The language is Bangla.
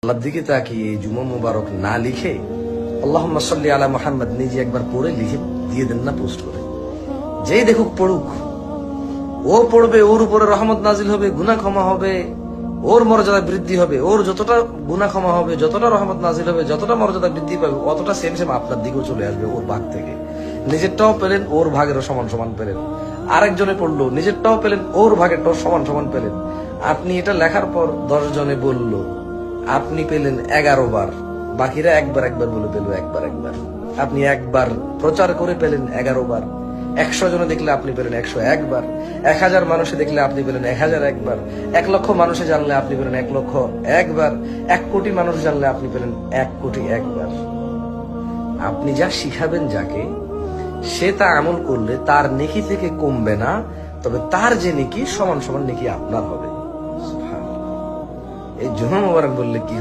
আল্লাহর দিকে তাকিয়ে জুমা মুবারক না লিখে আল্লাহুম্মা সাল্লি আলা মুহাম্মদ নিজে একবার পড়ে লিখে দিয়ে দেন না পোস্ট করে। যেই দেখুক পড়ুক, ও পড়বে, ওর উপরে রহমত নাজিল হবে, গুনাহ ক্ষমা হবে, ওর মর্যাদা বৃদ্ধি হবে। ওর যতটা গুনাহ ক্ষমা হবে, যতটা রহমত নাজিল হবে, যতটা মর্যাদা বৃদ্ধি পাবে, অতটা সেম সেম আপনার দিকেও চলে আসবে ওর ভাগ থেকে। নিজেরটাও পেলেন, ওর ভাগেরও সমান সমান পেলেন। আরেকজনে পড়লো, নিজেরটাও পেলেন, ওর ভাগেরটাও সমান সমান পেলেন। আপনি এটা লেখার পর 10 জনে বলল, আপনি পেলেন 11 বার, বাকিরা একবার একবার বলে পেল একবার একবার। আপনি একবার প্রচার করে পেলেন 11 বার। 100 জনে দেখলে আপনি পেলেন 101 বার। 1000 মানুষে দেখলে আপনি পেলেন 1001 বার। 1 লক্ষ মানুষে জানলে আপনি পেলেন 1,00,001 বার। 1 কোটি মানুষ জানলে আপনি পেলেন 1,00,000,001 বার। আপনি যা শিখাবেন যাকে, সে তা আমল করলে তার নেকি থেকে কমবে না, তবে তার যে নেকি সমান সমান নেকি আপনার হবে। সুবহানাল্লাহ। এই জুমা মুবারক বললে কি